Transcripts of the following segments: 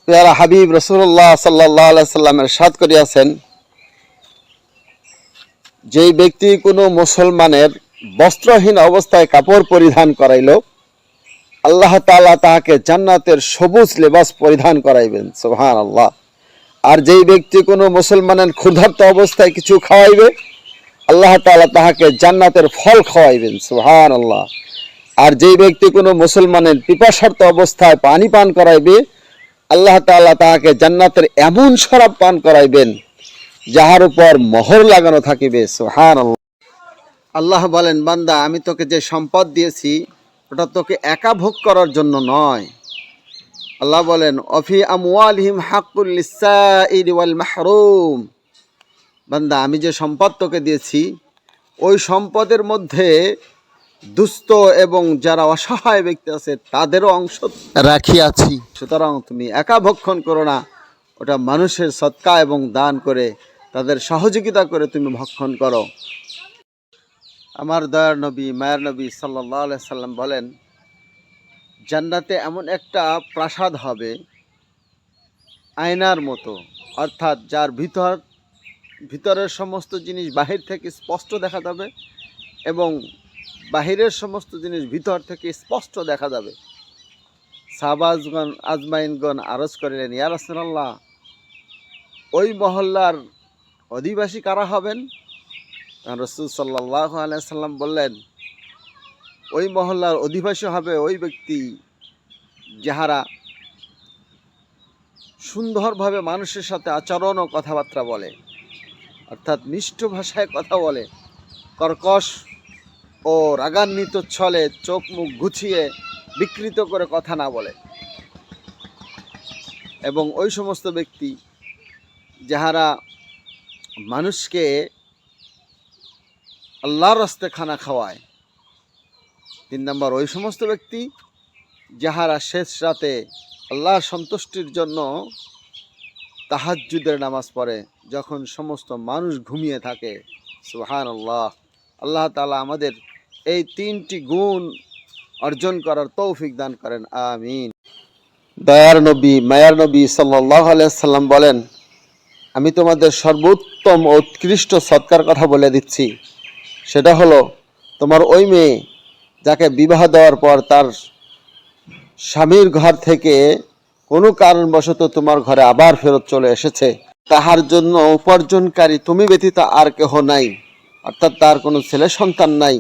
পেয়ারা হাবিব রাসূলুল্লাহ সাল্লাল্লাহু আলাইহি সাল্লাম ইরশাদ করিয়াছেন, যেই ব্যক্তি কোনো মুসলমানের বস্ত্রহীন অবস্থায় কাপড় পরিধান করাইল, আল্লাহ তাআলা তাহাকে জান্নাতের সবুজ লেবাস পরিধান করাইবেন। সুবহানাল্লাহ। আর যেই ব্যক্তি কোনো মুসলমানের ক্ষুধার্ত অবস্থায় কিছু খাওয়াইবে, আল্লাহ তাআলা তাহাকে জান্নাতের ফল খাওয়াইবেন। সুবহানাল্লাহ। আর যেই ব্যক্তি কোনো মুসলমানের পিপাসার্ত অবস্থায় পানি পান করাইবে, আল্লাহ তাআলা তাহাকে জান্নাতের এমন শরাব পান করাইবেন যাহার উপর মোহর লাগানো থাকিবে। সুবহানাল্লাহ। আল্লাহ বলেন, বান্দা, আমি তোকে যে সম্পদ দিয়েছি ওটা তোকে একা ভোগ করার জন্য নয়। আল্লাহ বলেন, অফি আমওয়ালিহিম হাক্কুল লিসাইলি ওয়াল মাহরুম। বান্দা, আমি যে সম্পদ তোকে দিয়েছি ওই সম্পদের মধ্যে দুস্থ এবং যারা অসহায় ব্যক্তি আছে তাদেরও অংশ রাখিয়াছি। সুতরাং তুমি একা ভক্ষণ করো না, ওটা মানুষের সদকা এবং দান করে তাদের সহযোগিতা করে তুমি ভক্ষণ করো। আমার দয়ার নবী, মায়ের নবী সাল্লাল্লাহু আলাইহি সাল্লাম বলেন, জান্নাতে এমন একটা প্রাসাদ হবে আয়নার মতো, অর্থাৎ যার ভিতরের সমস্ত জিনিস বাহির থেকে স্পষ্ট দেখা যাবে এবং বাহিরের সমস্ত জিনিস ভিতর থেকে স্পষ্ট দেখা যাবে। সাহাবাজগণ আজমাইনগণ আরজ করিলেন, ইয়া রাসূলুল্লাহ, ওই মহল্লার অধিবাসী কারা হবেন? রাসূল সাল্লাল্লাহু আলাইহি সাল্লাম বললেন, ওই মহল্লার অধিবাসী হবে ওই ব্যক্তি যাহারা সুন্দরভাবে মানুষের সাথে আচরণ ও কথাবার্তা বলে, অর্থাৎ মিষ্ট ভাষায় কথা বলে, কর্কশ ও রাগান্বিত ছলে চোখ মুখ গুছিয়ে বিকৃত করে কথা না বলে, এবং ওই সমস্ত ব্যক্তি যাহারা মানুষকে আল্লাহর রাস্তায় খানা খাওয়ায়। 3 নম্বর, ওই সমস্ত ব্যক্তি যাহারা শেষ রাতে আল্লাহর সন্তুষ্টির জন্য তাহাজ্জুদের নামাজ পড়ে যখন সমস্ত মানুষ ঘুমিয়ে থাকে। সুবহানাল্লাহ। আল্লাহ তাআলা আমাদের এই 3টি গুণ অর্জন করার তৌফিক দান করেন। আমিন। দয়ার নবী, মায়ার নবী সাল্লাল্লাহু আলাইহি সাল্লাম বলেন, আমি তোমাদের সর্বোত্তম ও উৎকৃষ্ট সৎকার কথা বলে দিচ্ছি। সেটা হলো, তোমার ওই মেয়ে যাকে বিবাহ দেওয়ার পর তার স্বামীর ঘর থেকে কোনো কারণবশত তোমার ঘরে আবার ফেরত চলে এসেছে, তাহার জন্য উপার্জনকারী তুমি ব্যতীত আর কেহ নাই, অর্থাৎ তার কোনো ছেলে সন্তান নাই।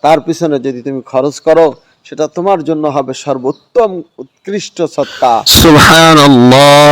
তার পিছনে যদি তুমি খরচ করো, সেটা তোমার জন্য হবে সর্বোত্তম উৎকৃষ্ট সদকা। সুবহানাল্লাহ।